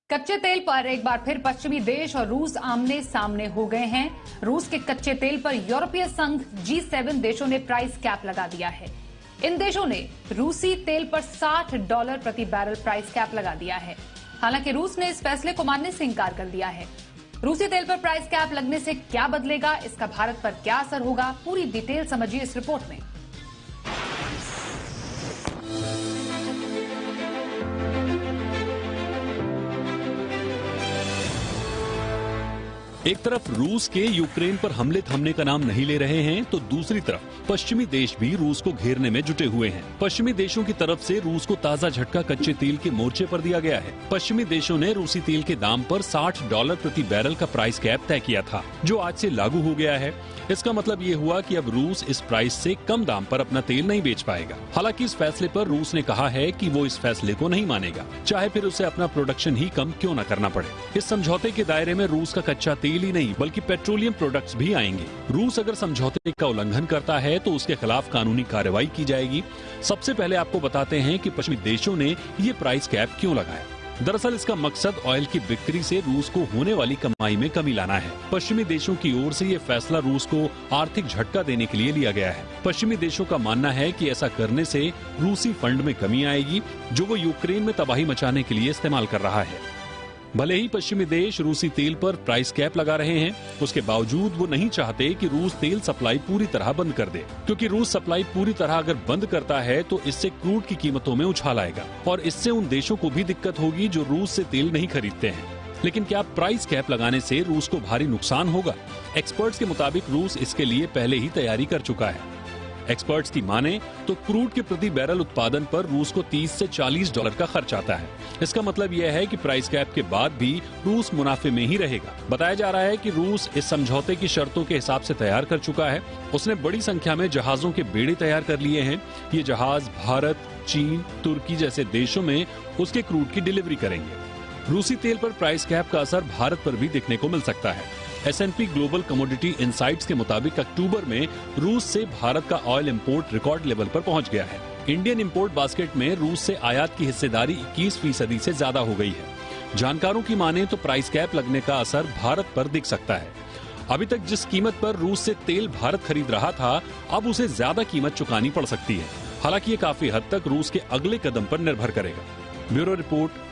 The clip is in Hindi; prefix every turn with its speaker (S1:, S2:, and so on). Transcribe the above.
S1: कच्चे तेल पर एक बार फिर पश्चिमी देश और रूस आमने सामने हो गए हैं। रूस के कच्चे तेल पर यूरोपीय संघ G7 देशों ने प्राइस कैप लगा दिया है। इन देशों ने रूसी तेल पर $60 प्रति बैरल प्राइस कैप लगा दिया है। हालांकि रूस ने इस फैसले को मानने से इंकार कर दिया है। रूसी तेल पर प्राइस कैप लगने से क्या बदलेगा, इसका भारत पर क्या असर होगा, पूरी डिटेल समझिए इस रिपोर्ट में।
S2: एक तरफ रूस के यूक्रेन पर हमले थमने का नाम नहीं ले रहे हैं, तो दूसरी तरफ पश्चिमी देश भी रूस को घेरने में जुटे हुए हैं। पश्चिमी देशों की तरफ से रूस को ताजा झटका कच्चे तेल के मोर्चे पर दिया गया है। पश्चिमी देशों ने रूसी तेल के दाम पर $60 प्रति बैरल का प्राइस कैप तय किया था, जो आज से लागू हो गया है। इसका मतलब ये हुआ कि अब रूस इस प्राइस से कम दाम पर अपना तेल नहीं बेच पाएगा। हालांकि इस फैसले पर रूस ने कहा है कि वो इस फैसले को नहीं मानेगा, चाहे फिर उसे अपना प्रोडक्शन ही कम क्यों न करना पड़े। इस समझौते के दायरे में रूस का कच्चा तेल ही नहीं बल्कि पेट्रोलियम प्रोडक्ट्स भी आएंगे। रूस अगर समझौते का उल्लंघन करता है तो उसके खिलाफ कानूनी कार्रवाई की जाएगी। सबसे पहले आपको बताते हैं कि पश्चिमी देशों ने ये प्राइस कैप क्यों लगाया। दरअसल इसका मकसद ऑयल की बिक्री से रूस को होने वाली कमाई में कमी लाना है। पश्चिमी देशों की ओर से ये फैसला रूस को आर्थिक झटका देने के लिए लिया गया है। पश्चिमी देशों का मानना है कि ऐसा करने से रूसी फंड में कमी आएगी, जो वो यूक्रेन में तबाही मचाने के लिए इस्तेमाल कर रहा है। भले ही पश्चिमी देश रूसी तेल पर प्राइस कैप लगा रहे हैं, उसके बावजूद वो नहीं चाहते कि रूस तेल सप्लाई पूरी तरह बंद कर दे, क्योंकि रूस सप्लाई पूरी तरह अगर बंद करता है तो इससे क्रूड की कीमतों में उछाल आएगा और इससे उन देशों को भी दिक्कत होगी जो रूस से तेल नहीं खरीदते हैं। लेकिन क्या प्राइस कैप लगाने से रूस को भारी नुकसान होगा? एक्सपर्ट्स के मुताबिक रूस इसके लिए पहले ही तैयारी कर चुका है। एक्सपर्ट्स की माने तो क्रूड के प्रति बैरल उत्पादन पर रूस को $30 से $40 का खर्च आता है। इसका मतलब यह है कि प्राइस कैप के बाद भी रूस मुनाफे में ही रहेगा। बताया जा रहा है कि रूस इस समझौते की शर्तों के हिसाब से तैयार कर चुका है। उसने बड़ी संख्या में जहाजों के बेड़े तैयार कर लिए हैं। ये जहाज भारत, चीन, तुर्की जैसे देशों में उसके क्रूड की डिलीवरी करेंगे। रूसी तेल पर प्राइस कैप का असर भारत पर भी देखने को मिल सकता है। S&P ग्लोबल कमोडिटी इनसाइट्स के मुताबिक अक्टूबर में रूस से भारत का ऑयल इंपोर्ट रिकॉर्ड लेवल पर पहुंच गया है। इंडियन इंपोर्ट बास्केट में रूस से आयात की हिस्सेदारी 21% से ज्यादा हो गई है। जानकारों की माने तो प्राइस कैप लगने का असर भारत पर दिख सकता है। अभी तक जिस कीमत पर रूस से तेल भारत खरीद रहा था, अब उसे ज्यादा कीमत चुकानी पड़ सकती है। हालांकि ये काफी हद तक रूस के अगले कदम पर निर्भर करेगा। Bureau report.